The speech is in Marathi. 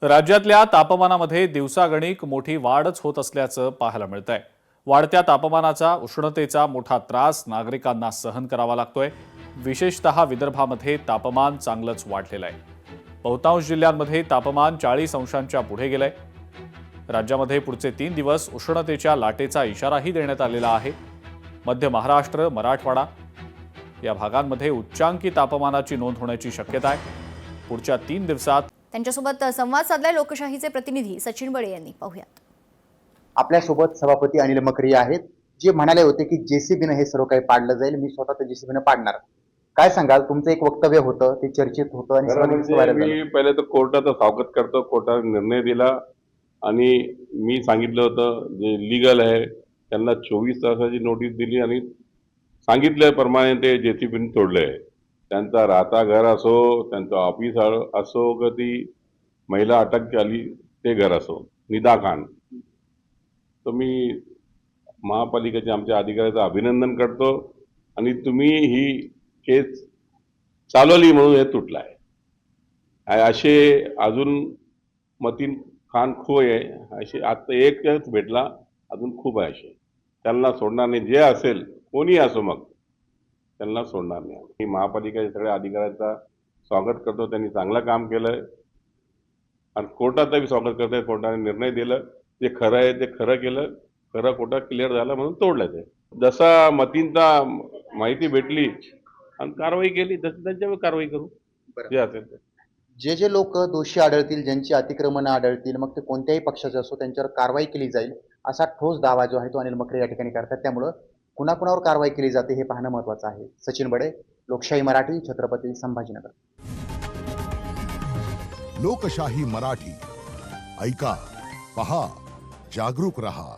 राज्यातल्या तापमानामध्ये दिवसागणिक मोठी वाढच होत असल्याचं पाहायला मिळतंय। वाढत्या तापमानाचा उष्णतेचा मोठा त्रास नागरिकांना सहन करावा लागतोय। विशेषतः विदर्भामध्ये तापमान चांगलंच वाढलेलं आहे। बहुतांश जिल्ह्यांमध्ये तापमान 40 अंशांच्या पुढे गेलंय। राज्यामध्ये पुढचे 3 दिवस उष्णतेच्या लाटेचा इशाराही देण्यात आलेला आहे। मध्य महाराष्ट्र, मराठवाडा या भागांमध्ये उच्चांकी तापमानाची नोंद होण्याची शक्यता आहे। पुढच्या 3 दिवसात त्यांच्यासोबत संवाद साधलाय लोकशाहीचे प्रतिनिधी सचिन बळे यांनी। पाहूयात। आपल्यासोबत सभापती अनिल मकरी आहेत, जे म्हणाले होते की जेसीबीने हे सर्व काही पाडलं जाईल, मी स्वतः ते जेसीबीने पाडणार। काय सांगाल? तुमचं एक वक्तव्य होतं, ते चर्चेत होतं आणि मी पहिले तर कोर्टाचं स्वागत करतो। कोर्टाने निर्णय दिला आणि मी सांगितलं होतं जे लीगल आहे त्यांना 24 तासाची नोटीस दिली आणि सांगितल्याप्रमाणे ते जेसीबीने तोडले आहे। त्यांचा राहता घर असो, त्यांचं ऑफिस असो, कधी महिला अटक झाली ते घर असो, निदा खान, तर मी महापालिकेच्या आमच्या अधिकाऱ्याचं अभिनंदन करतो आणि तुम्ही ही केस चालवली म्हणून हे तुटलं आहे। असे अजून मतीन खान खोय आहे, असे आता एकच भेटला, अजून खूप आहे असे, त्यांना सोडणार नाही। जे असेल कोणी असो मग त्यांना सोडणार नाही। मी महापालिकेच्या सगळ्या अधिकाऱ्यांचा स्वागत करतो, त्यांनी चांगलं काम केलं आणि कोर्टाचंही स्वागत करतोय। कोर्टाने निर्णय दिलं, जे खरं आहे ते खरं केलं, खरं कोर्टात क्लिअर झालं म्हणून तोडलं ते। जसा मतींचा माहिती भेटली आणि कारवाई केली तसं त्यांच्यावर कारवाई करू, जे असेल ते। जे लोक दोषी आढळतील, ज्यांची अतिक्रमण आढळतील, मग ते कोणत्याही पक्षाचे असो, त्यांच्यावर कारवाई केली जाईल असा ठोस दावा जो आहे तो अनिल मकरे या ठिकाणी करतात। त्यामुळे कुणाकुणावर कारवाई केली जाते हे पाहणं महत्त्वाचं आहे। सचिन बडे, लोकशाही मराठी, छत्रपती संभाजीनगर। लोकशाही मराठी, ऐका, पहा, जागरूक रहा।